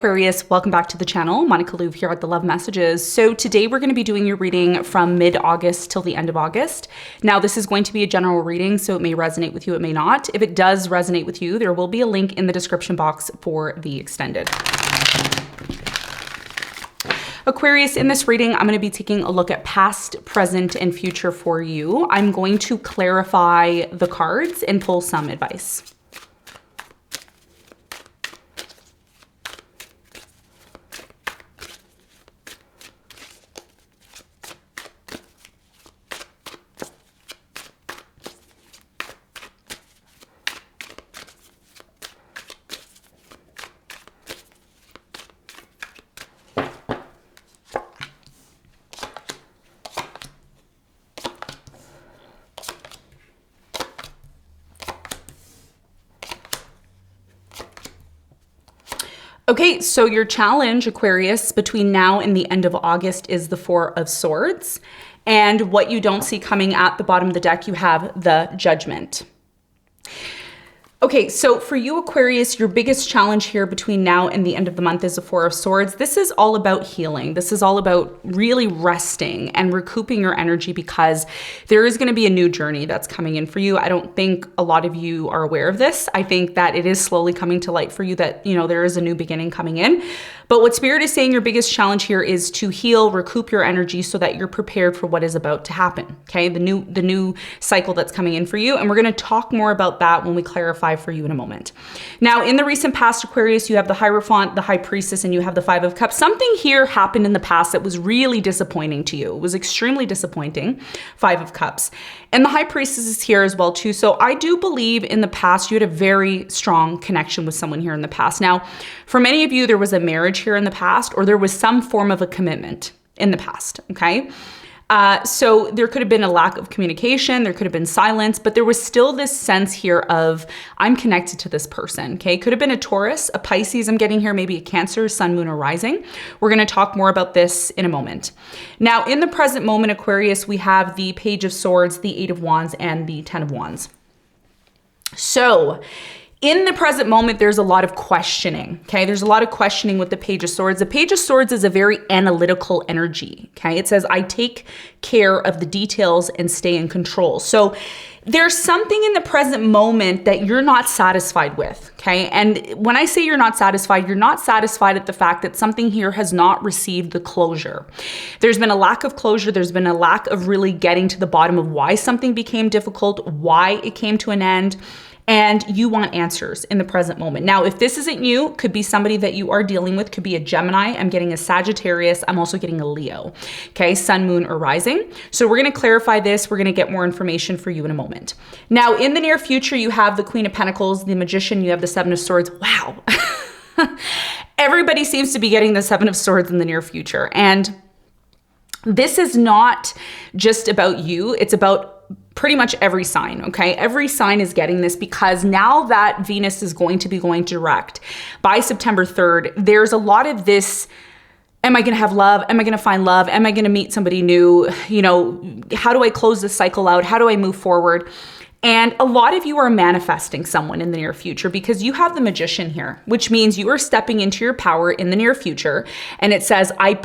Aquarius, welcome back to the channel. Monica LUVE here at the Love Messages. So today we're going to be doing your reading from mid-August till the end of August. Now this is going to be a general reading, so it may resonate with you, it may not. If it does resonate with you, there will be a link in the description box for the extended. Aquarius, in this reading, I'm going to be taking a look at past, present, and future for you. I'm going to clarify the cards and pull some advice. Okay, so your challenge, Aquarius, between now and the end of August is the Four of Swords. And what you don't see coming at the bottom of the deck, you have the Judgment. Okay, so for you, Aquarius, your biggest challenge here between now and the end of the month is the Four of Swords. This is all about healing. This is all about really resting and recouping your energy because there is going to be a new journey that's coming in for you. I don't think a lot of you are aware of this. I think that it is slowly coming to light for you that, you know, there is a new beginning coming in. But what Spirit is saying your biggest challenge here is to heal, recoup your energy so that you're prepared for what is about to happen. Okay, the new cycle that's coming in for you. And we're going to talk more about that when we clarify for you in a moment. Now, in the recent past, Aquarius, you have the Hierophant, the High Priestess, and you have the Five of Cups. Something here happened in the past that was really disappointing to you. It was extremely disappointing, Five of Cups. And the High Priestess is here as well too. So I do believe in the past, you had a very strong connection with someone here in the past. Now, for many of you, there was a marriage here in the past, or there was some form of a commitment in the past, okay? So there could have been a lack of communication, there could have been silence, but there was still this sense here of, I'm connected to this person, okay? Could have been a Taurus, a Pisces, I'm getting here, maybe a Cancer, Sun, Moon, or Rising. We're gonna talk more about this in a moment. Now, in the present moment, Aquarius, we have the Page of Swords, the Eight of Wands, and the Ten of Wands. So, in the present moment, there's a lot of questioning, okay? There's a lot of questioning with the Page of Swords. The Page of Swords is a very analytical energy, okay? It says, I take care of the details and stay in control. So there's something in the present moment that you're not satisfied with, okay? And when I say you're not satisfied at the fact that something here has not received the closure. There's been a lack of closure. There's been a lack of really getting to the bottom of why something became difficult, why it came to an end. And you want answers in the present moment. Now, if this isn't you, could be somebody that you are dealing with, could be a Gemini. I'm getting a Sagittarius. I'm also getting a Leo, okay? Sun, Moon, or Rising. So we're gonna clarify this. We're gonna get more information for you in a moment. Now, in the near future, you have the Queen of Pentacles, the Magician, you have the Seven of Swords. Wow. Everybody seems to be getting the Seven of Swords in the near future. And this is not just about you. It's about pretty much every sign, okay? Every sign is getting this because now that Venus is going to be going direct by September 3rd, there's a lot of this, am I gonna have love? Am I gonna find love? Am I gonna meet somebody new? You know, how do I close this cycle out? How do I move forward? And a lot of you are manifesting someone in the near future because you have the Magician here, which means you are stepping into your power in the near future. And it says, I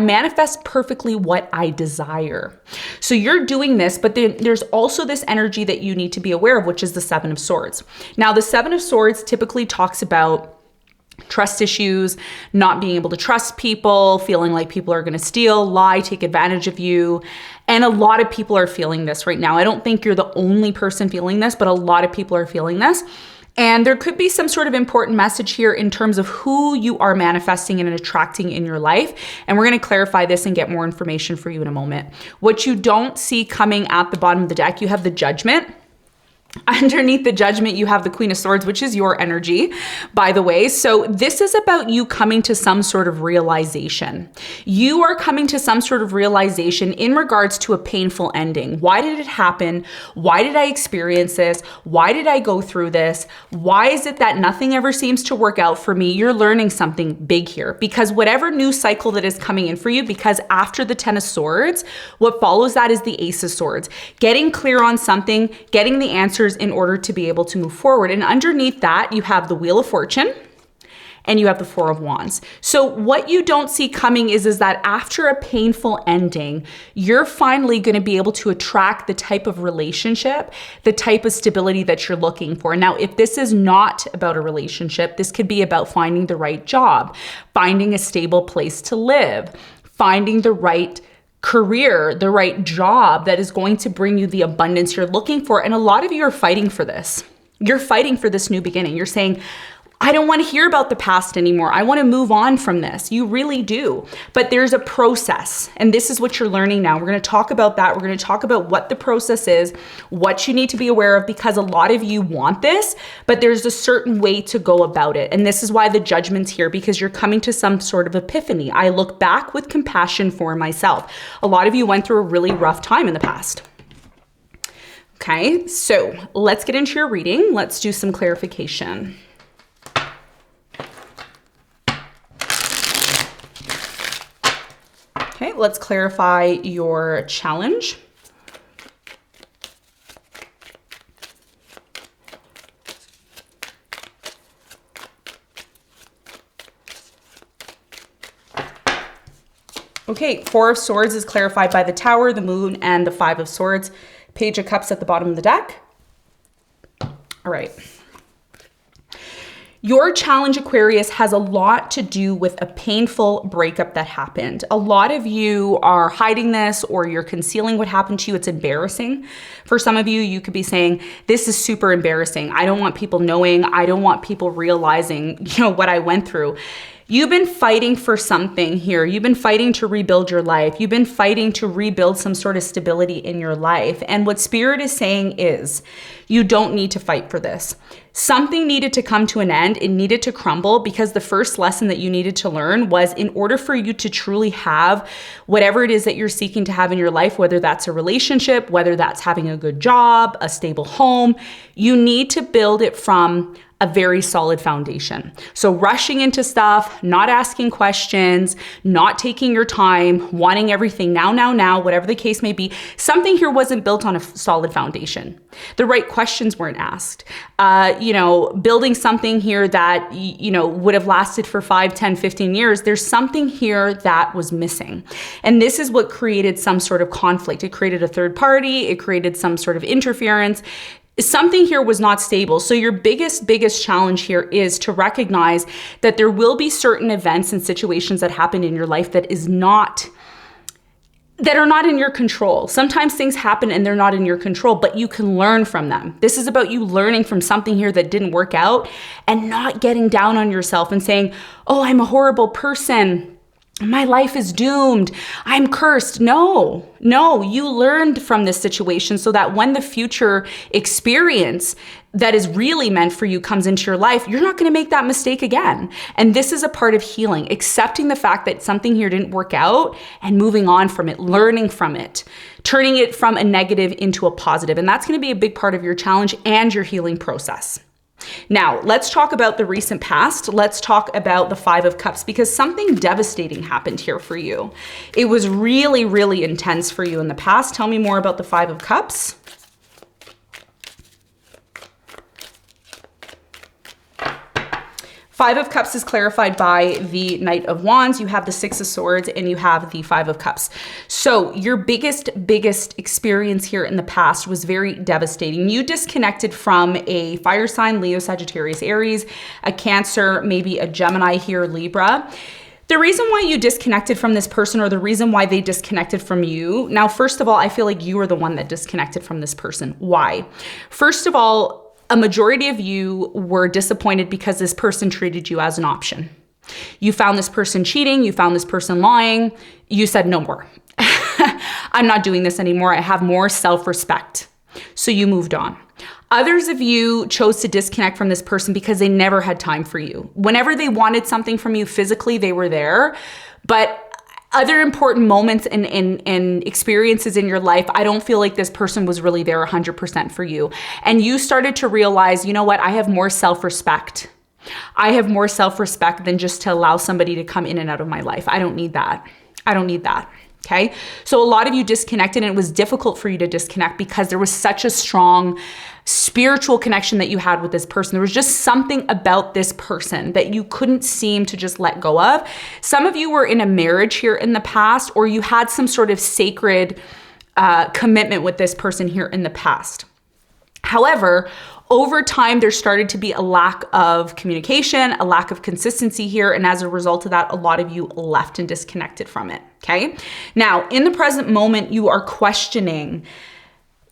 manifest perfectly what I desire. So you're doing this, but there's also this energy that you need to be aware of, which is the Seven of Swords. Now, the Seven of Swords typically talks about trust issues, not being able to trust people, feeling like people are going to steal, lie, take advantage of you. And a lot of people are feeling this right now. I don't think you're the only person feeling this, but a lot of people are feeling this. And there could be some sort of important message here in terms of who you are manifesting and attracting in your life. And we're going to clarify this and get more information for you in a moment. What you don't see coming at the bottom of the deck, you have the Judgment. Underneath the Judgment, you have the Queen of Swords, which is your energy, by the way. So this is about you coming to some sort of realization. You are coming to some sort of realization in regards to a painful ending. Why did it happen? Why did I experience this? Why did I go through this? Why is it that nothing ever seems to work out for me? You're learning something big here because whatever new cycle that is coming in for you, because after the Ten of Swords, what follows that is the Ace of Swords. Getting clear on something, getting the answer in order to be able to move forward. And underneath that, you have the Wheel of Fortune and you have the Four of Wands. So what you don't see coming is that after a painful ending, you're finally going to be able to attract the type of relationship, the type of stability that you're looking for. Now, if this is not about a relationship, this could be about finding the right job, finding a stable place to live, finding the right career, the right job that is going to bring you the abundance you're looking for. And a lot of you are fighting for this. You're fighting for this new beginning. You're saying, I don't want to hear about the past anymore. I want to move on from this. You really do. But there's a process. And this is what you're learning now. We're going to talk about that. We're going to talk about what the process is, what you need to be aware of, because a lot of you want this, but there's a certain way to go about it. And this is why the judgment's here, because you're coming to some sort of epiphany. I look back with compassion for myself. A lot of you went through a really rough time in the past. Okay, so let's get into your reading. Let's do some clarification. Okay, let's clarify your challenge. Okay, Four of Swords is clarified by the Tower, the Moon, and the Five of Swords. Page of Cups at the bottom of the deck. All right. Your challenge, Aquarius, has a lot to do with a painful breakup that happened. A lot of you are hiding this, or you're concealing what happened to you. It's embarrassing. For some of you, you could be saying, this is super embarrassing. I don't want people knowing. I don't want people realizing, what I went through. You've been fighting for something here. You've been fighting to rebuild your life. You've been fighting to rebuild some sort of stability in your life. And what Spirit is saying is, you don't need to fight for this. Something needed to come to an end. It needed to crumble, because the first lesson that you needed to learn was, in order for you to truly have whatever it is that you're seeking to have in your life, whether that's a relationship, whether that's having a good job, a stable home, you need to build it from a very solid foundation. So rushing into stuff, not asking questions, not taking your time, wanting everything now, whatever the case may be, something here wasn't built on a solid foundation. The right questions weren't asked. Building something here that, would have lasted for 5, 10, 15 years, there's something here that was missing. And this is what created some sort of conflict. It created a third party. It created some sort of interference. Something here was not stable. So your biggest challenge here is to recognize that there will be certain events and situations that happen in your life that are not in your control. Sometimes things happen and they're not in your control, but you can learn from them. This is about you learning from something here that didn't work out, and not getting down on yourself and saying, oh, I'm a horrible person. My life is doomed. I'm cursed. No, you learned from this situation so that when the future experience that is really meant for you comes into your life, you're not going to make that mistake again. And this is a part of healing, accepting the fact that something here didn't work out and moving on from it, learning from it, turning it from a negative into a positive. And that's going to be a big part of your challenge and your healing process. Now, let's talk about the recent past. Let's talk about the Five of Cups, because something devastating happened here for you. It was really, really intense for you in the past. Tell me more about the Five of Cups. Five of Cups is clarified by the Knight of Wands. You have the Six of Swords, and you have the Five of Cups. So your biggest experience here in the past was very devastating. You disconnected from a fire sign, Leo, Sagittarius, Aries, a Cancer, maybe a Gemini here, Libra. The reason why you disconnected from this person, or the reason why they disconnected from you, now, first of all, I feel like you were the one that disconnected from this person. Why? First of all, a majority of you were disappointed because this person treated you as an option. You found this person cheating. You found this person lying. You said, no more. I'm not doing this anymore. I have more self-respect. So you moved on. Others of you chose to disconnect from this person because they never had time for you. Whenever they wanted something from you physically, they were there. But other important moments and experiences in your life, I don't feel like this person was really there 100% for you. And you started to realize, you know what? I have more self-respect. I have more self-respect than just to allow somebody to come in and out of my life. I don't need that. I don't need that. Okay. So a lot of you disconnected, and it was difficult for you to disconnect because there was such a strong spiritual connection that you had with this person. There was just something about this person that you couldn't seem to just let go of. Some of you were in a marriage here in the past, or you had some sort of sacred commitment with this person here in the past. However, over time, there started to be a lack of communication, a lack of consistency here. And as a result of that, a lot of you left and disconnected from it. Okay. Now, in the present moment, you are questioning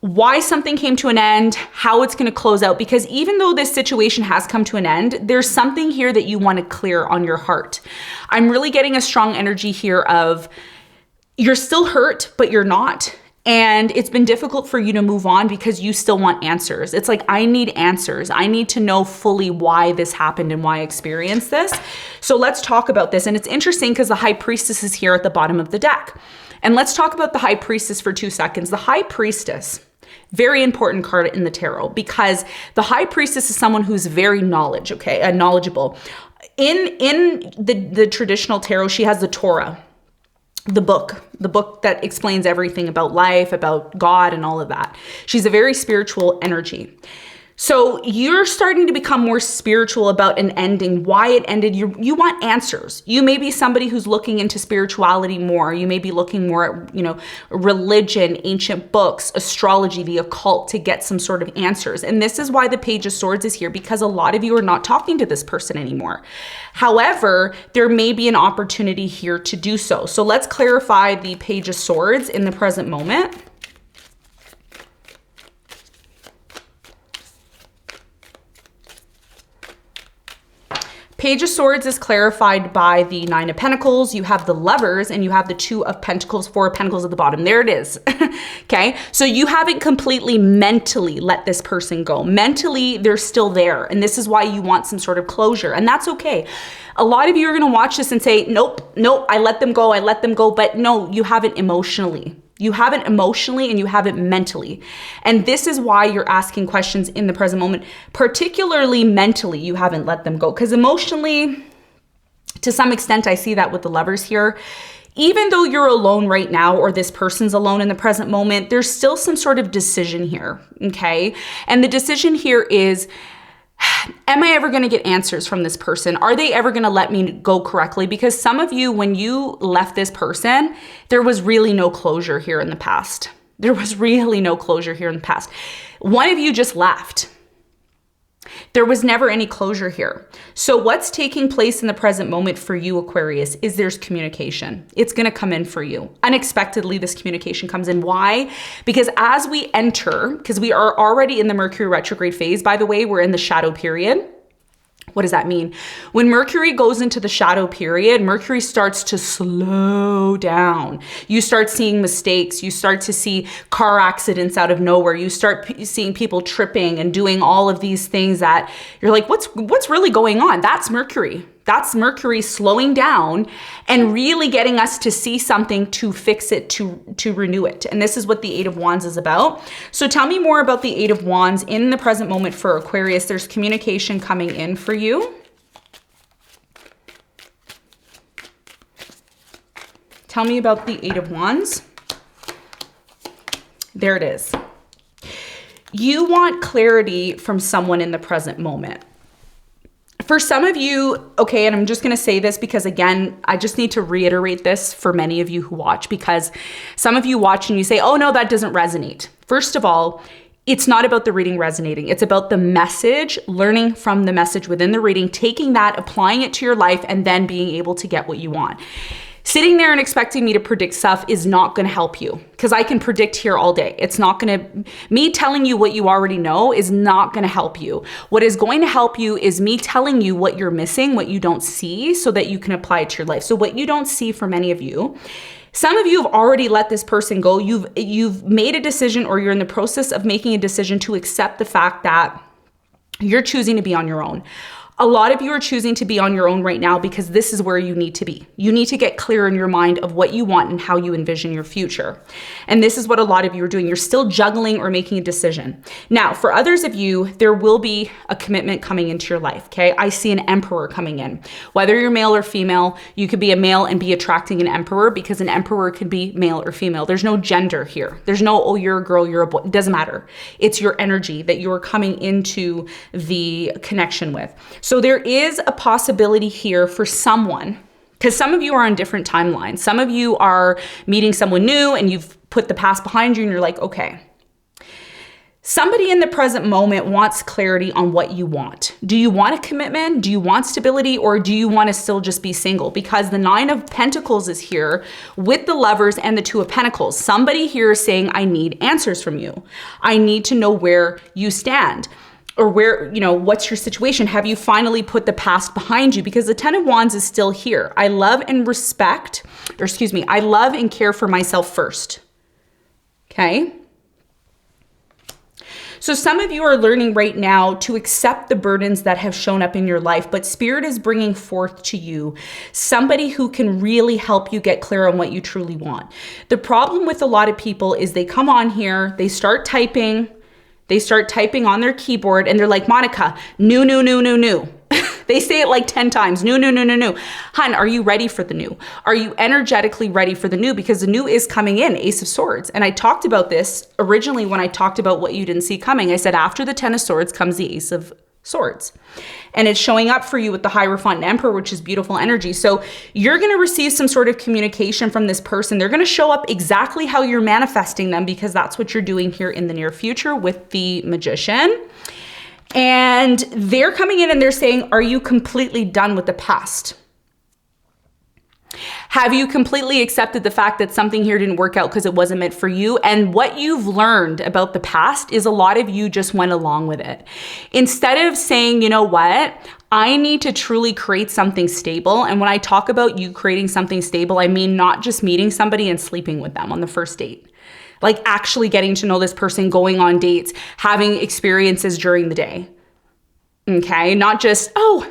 why something came to an end, how it's going to close out, because even though this situation has come to an end, there's something here that you want to clear on your heart. I'm really getting a strong energy here of you're still hurt, but you're not. And it's been difficult for you to move on because you still want answers. It's like, I need answers. I need to know fully why this happened and why I experienced this. So let's talk about this. And it's interesting because the High Priestess is here at the bottom of the deck. And let's talk about the High Priestess for 2 seconds. The High Priestess, very important card in the tarot, because the High Priestess is someone who's very knowledgeable. In the traditional tarot, she has the Torah. The book that explains everything about life, about God and all of that. She's a very spiritual energy. So you're starting to become more spiritual about an ending, why it ended. You want answers. You may be somebody who's looking into spirituality more. You may be looking more at, religion, ancient books, astrology, the occult to get some sort of answers. And this is why the Page of Swords is here, because a lot of you are not talking to this person anymore. However, there may be an opportunity here to do so. So let's clarify the Page of Swords in the present moment. Page of Swords is clarified by the 9 of Pentacles. You have the Lovers, and you have the 2 of Pentacles, 4 of Pentacles at the bottom. There it is. Okay. So you haven't completely mentally let this person go. Mentally, they're still there. And this is why you want some sort of closure. And that's okay. A lot of you are going to watch this and say, nope, I let them go. But no, you haven't emotionally. You haven't emotionally and you haven't mentally. And this is why you're asking questions in the present moment, particularly mentally, you haven't let them go. Because emotionally, to some extent, I see that with the Lovers here. Even though you're alone right now, or this person's alone in the present moment, there's still some sort of decision here, okay? And the decision here is, am I ever going to get answers from this person? Are they ever going to let me go correctly? Because some of you, when you left this person, there was really no closure here in the past. There was really no closure here in the past. One of you just left. There was never any closure here. So what's taking place in the present moment for you, Aquarius, is there's communication. It's going to come in for you. Unexpectedly, this communication comes in. Why? Because as we enter, because we are already in the Mercury retrograde phase, by the way, we're in the shadow period. What does that mean? When Mercury goes into the shadow period, Mercury starts to slow down. You start seeing mistakes. You start to see car accidents out of nowhere. You start seeing people tripping and doing all of these things that you're like, what's really going on? That's Mercury. That's Mercury slowing down and really getting us to see something, to fix it, to renew it. And this is what the 8 of Wands is about. So tell me more about the 8 of Wands in the present moment for Aquarius. There's communication coming in for you. Tell me about the 8 of Wands. There it is. You want clarity from someone in the present moment. For some of you, okay, and I'm just going to say this because, again, I just need to reiterate this for many of you who watch, because some of you watch and you say, oh, no, that doesn't resonate. First of all, it's not about the reading resonating. It's about the message, learning from the message within the reading, taking that, applying it to your life, and then being able to get what you want. Sitting there and expecting me to predict stuff is not going to help you, because I can predict here all day. It's not going to, me telling you what you already know is not going to help you. What is going to help you is me telling you what you're missing, what you don't see, so that you can apply it to your life. So what you don't see for many of you, some of you have already let this person go. You've made a decision, or you're in the process of making a decision to accept the fact that you're choosing to be on your own. A lot of you are choosing to be on your own right now because this is where you need to be. You need to get clear in your mind of what you want and how you envision your future. And this is what a lot of you are doing. You're still juggling or making a decision. Now, for others of you, there will be a commitment coming into your life, okay? I see an emperor coming in. Whether you're male or female, you could be a male and be attracting an emperor, because an emperor could be male or female. There's no gender here. There's no, oh, you're a girl, you're a boy. It doesn't matter. It's your energy that you're coming into the connection with. So there is a possibility here for someone, because some of you are on different timelines. Some of you are meeting someone new and you've put the past behind you and you're like, okay. Somebody in the present moment wants clarity on what you want. Do you want a commitment? Do you want stability? Or do you want to still just be single? Because the 9 of Pentacles is here with the Lovers and the 2 of Pentacles. Somebody here is saying, I need answers from you. I need to know where you stand. Or where, you know, what's your situation? Have you finally put the past behind you? Because the 10 of Wands is still here. I love and respect, or excuse me, I love and care for myself first. Okay? So some of you are learning right now to accept the burdens that have shown up in your life, but Spirit is bringing forth to you somebody who can really help you get clear on what you truly want. The problem with a lot of people is they come on here, they start typing on their keyboard and they're like, Monica, new. They say it like 10 times, new. Hun, are you ready for the new? Are you energetically ready for the new? Because the new is coming in, Ace of Swords. And I talked about this originally when I talked about what you didn't see coming. I said, after the 10 of Swords comes the Ace of Swords. And it's showing up for you with the Hierophant and Emperor, which is beautiful energy. So you're going to receive some sort of communication from this person. They're going to show up exactly how you're manifesting them, because that's what you're doing here in the near future with the Magician. And they're coming in and they're saying, are you completely done with the past? Have you completely accepted the fact that something here didn't work out because it wasn't meant for you? And what you've learned about the past is a lot of you just went along with it. Instead of saying, you know what, I need to truly create something stable. And when I talk about you creating something stable, I mean not just meeting somebody and sleeping with them on the first date. Like actually getting to know this person, going on dates, having experiences during the day. Okay, not just, oh,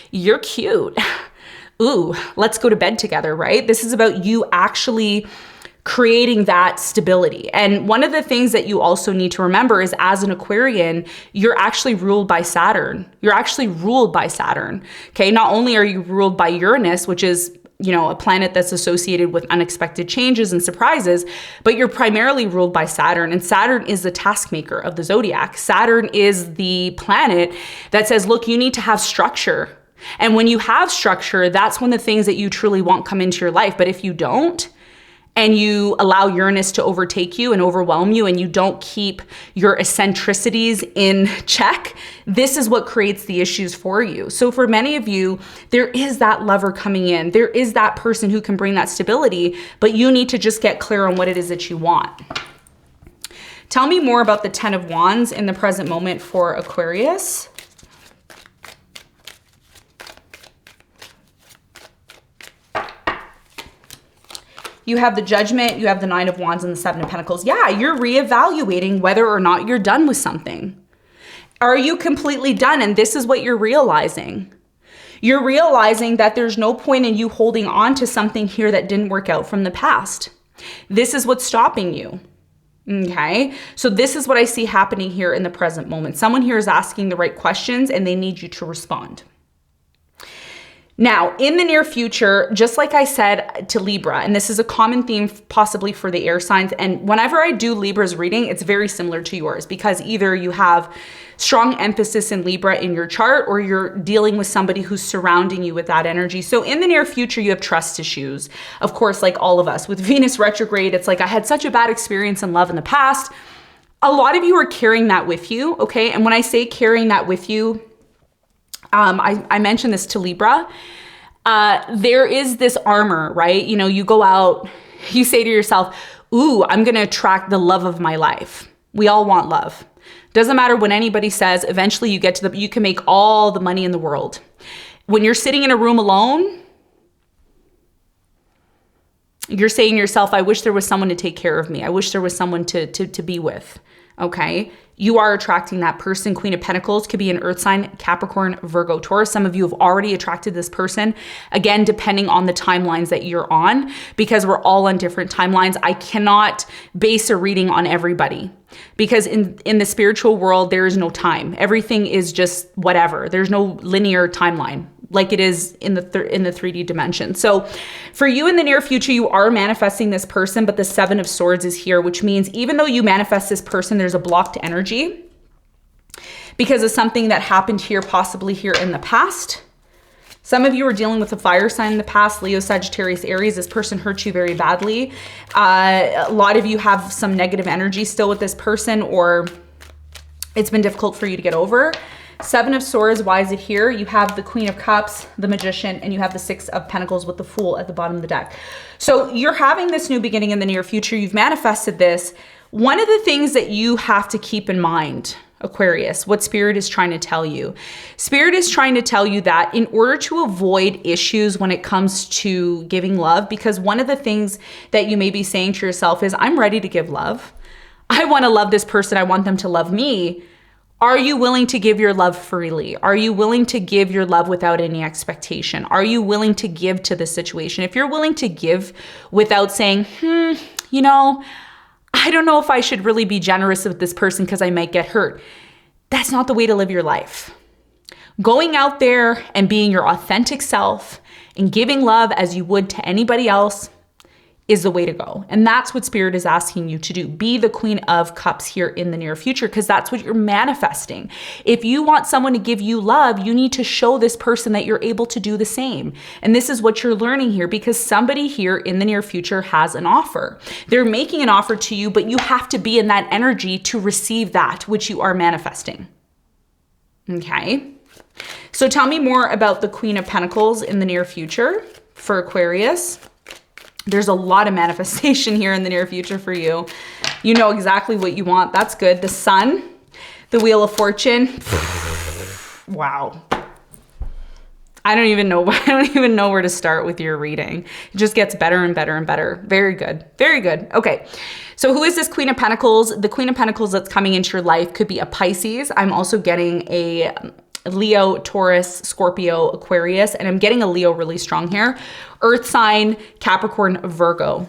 you're cute. Ooh, let's go to bed together, right? This is about you actually creating that stability. And one of the things that you also need to remember is, as an Aquarian, you're actually ruled by Saturn. You're actually ruled by Saturn. Okay, not only are you ruled by Uranus, which is, you know, a planet that's associated with unexpected changes and surprises, but you're primarily ruled by Saturn. And Saturn is the task maker of the zodiac. Saturn is the planet that says, look, you need to have structure. And when you have structure, that's when the things that you truly want come into your life. But if you don't, and you allow Uranus to overtake you and overwhelm you, and you don't keep your eccentricities in check, this is what creates the issues for you. So for many of you, there is that lover coming in. There is that person who can bring that stability, but you need to just get clear on what it is that you want. Tell me more about the 10 of Wands in the present moment for Aquarius. You have the Judgment, you have the 9 of Wands and the 7 of Pentacles. Yeah, you're reevaluating whether or not you're done with something. Are you completely done? And this is what you're realizing. You're realizing that there's no point in you holding on to something here that didn't work out from the past. This is what's stopping you. Okay, so this is what I see happening here in the present moment. Someone here is asking the right questions and they need you to respond. Now, in the near future, just like I said to Libra, and this is a common theme possibly for the air signs, and whenever I do Libra's reading, it's very similar to yours, because either you have strong emphasis in Libra in your chart, or you're dealing with somebody who's surrounding you with that energy. So in the near future, you have trust issues. Of course, like all of us. With Venus retrograde, it's like, I had such a bad experience in love in the past. A lot of you are carrying that with you, okay? And when I say carrying that with you, I mentioned this to Libra. There is this armor, right? You know, you go out, you say to yourself, ooh, I'm going to attract the love of my life. We all want love. Doesn't matter what anybody says. Eventually you get to you can make all the money in the world. When you're sitting in a room alone, you're saying to yourself, I wish there was someone to take care of me. I wish there was someone to be with. Okay. you are attracting that person. Queen of Pentacles could be an earth sign, Capricorn, Virgo, Taurus. Some of you have already attracted this person. Again, depending on the timelines that you're on, because we're all on different timelines. I cannot base a reading on everybody because in the spiritual world, there is no time. Everything is just whatever. There's no linear timeline like it is in the 3D dimension. So for you in the near future, you are manifesting this person, but the Seven of Swords is here, which means even though you manifest this person, there's a blocked energy because of something that happened here, possibly here in the past. Some of you are dealing with a fire sign in the past, Leo, Sagittarius, Aries. This person hurt you very badly. A lot of you have some negative energy still with this person, or it's been difficult for you to get over. Seven of Swords, why is it here? You have the Queen of Cups, the Magician, and you have the Six of Pentacles with the Fool at the bottom of the deck. So you're having this new beginning in the near future. You've manifested this. One of the things that you have to keep in mind, Aquarius, what Spirit is trying to tell you. Spirit is trying to tell you that in order to avoid issues when it comes to giving love, because one of the things that you may be saying to yourself is, I'm ready to give love. I want to love this person. I want them to love me. Are you willing to give your love freely? Are you willing to give your love without any expectation? Are you willing to give to the situation? If you're willing to give without saying, you know, I don't know if I should really be generous with this person because I might get hurt. That's not the way to live your life. Going out there and being your authentic self and giving love as you would to anybody else is the way to go. And that's what Spirit is asking you to do. Be the Queen of Cups here in the near future, because that's what you're manifesting. If you want someone to give you love, you need to show this person that you're able to do the same. And this is what you're learning here, because somebody here in the near future has an offer. They're making an offer to you, but you have to be in that energy to receive that which you are manifesting. Okay. So tell me more about the Queen of Pentacles in the near future for Aquarius. There's a lot of manifestation here in the near future for you. You know exactly what you want. That's good. The Sun, the Wheel of Fortune. Wow. I don't even know where to start with your reading. It just gets better and better and better. Very good. Very good. Okay. So who is this Queen of Pentacles? The Queen of Pentacles that's coming into your life could be a Pisces. I'm also getting a Leo, Taurus, Scorpio, Aquarius, and I'm getting a Leo really strong here. Earth sign, Capricorn, Virgo.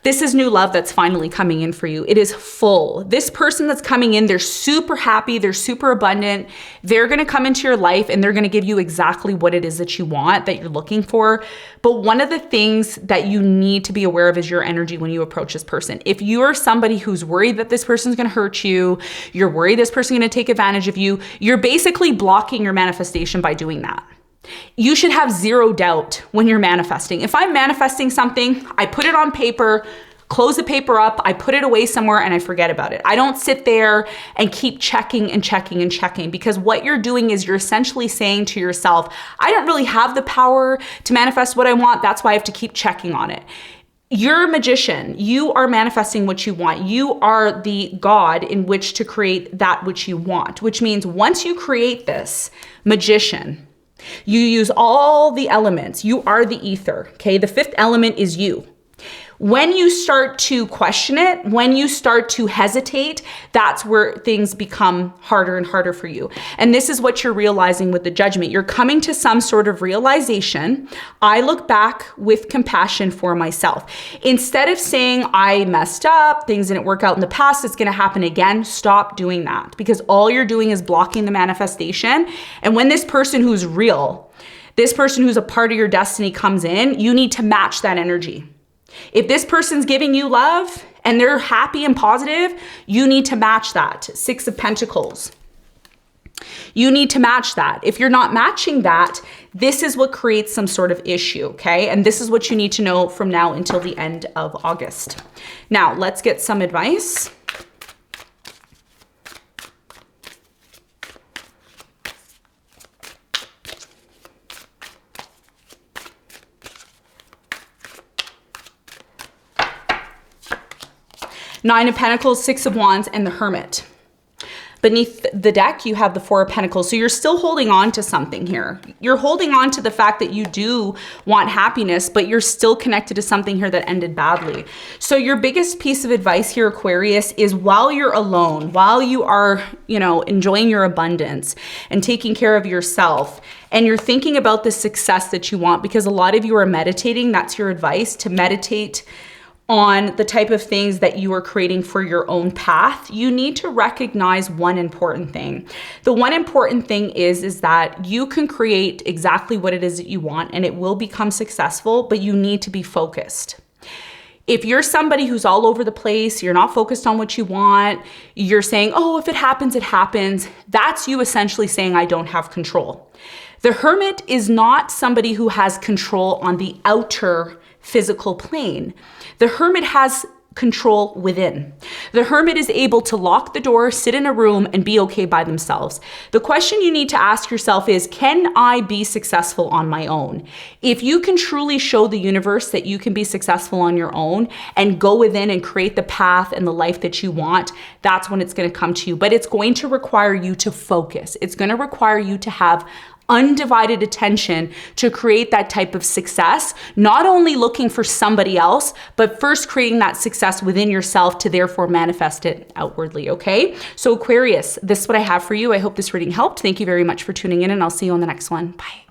This is new love that's finally coming in for you. It is full. This person that's coming in, they're super happy. They're super abundant. They're going to come into your life and they're going to give you exactly what it is that you want, that you're looking for. But one of the things that you need to be aware of is your energy when you approach this person. If you are somebody who's worried that this person's going to hurt you, you're worried this person's going to take advantage of you, you're basically blocking your manifestation by doing that. You should have zero doubt when you're manifesting. If I'm manifesting something, I put it on paper, close the paper up, I put it away somewhere and I forget about it. I don't sit there and keep checking and checking and checking, because what you're doing is you're essentially saying to yourself, I don't really have the power to manifest what I want. That's why I have to keep checking on it. You're a magician. You are manifesting what you want. You are the God in which to create that which you want, which means once you create this magician, you use all the elements. You are the ether, okay? The fifth element is you. When you start to question it, when you start to hesitate, that's where things become harder and harder for you. And this is what you're realizing with the Judgment. You're coming to some sort of realization. I look back with compassion for myself. Instead of saying, I messed up, things didn't work out in the past, it's gonna happen again, stop doing that, because all you're doing is blocking the manifestation. And when this person who's real, this person who's a part of your destiny comes in, you need to match that energy. If this person's giving you love and they're happy and positive, you need to match that. Six of Pentacles. You need to match that. If you're not matching that, this is what creates some sort of issue, okay? And this is what you need to know from now until the end of August. Now, let's get some advice. Nine of Pentacles, Six of Wands, and the Hermit. Beneath the deck, you have the Four of Pentacles. So you're still holding on to something here. You're holding on to the fact that you do want happiness, but you're still connected to something here that ended badly. So your biggest piece of advice here, Aquarius, is while you're alone, while you are, enjoying your abundance and taking care of yourself, and you're thinking about the success that you want, because a lot of you are meditating, that's your advice, to meditate on the type of things that you are creating for your own path, you need to recognize one important thing. The one important thing is that you can create exactly what it is that you want and it will become successful, but you need to be focused. If you're somebody who's all over the place, you're not focused on what you want, you're saying, oh, if it happens, it happens. That's you essentially saying, I don't have control. The Hermit is not somebody who has control on the outer physical plane. The Hermit has control within. The Hermit is able to lock the door, sit in a room, and be okay by themselves. The question you need to ask yourself is, can I be successful on my own? If you can truly show the universe that you can be successful on your own and go within and create the path and the life that you want, that's when it's going to come to you. But it's going to require you to focus. It's going to require you to have undivided attention to create that type of success, not only looking for somebody else, but first creating that success within yourself to therefore manifest it outwardly, okay? So Aquarius, this is what I have for you. I hope this reading helped. Thank you very much for tuning in, and I'll see you on the next one. Bye.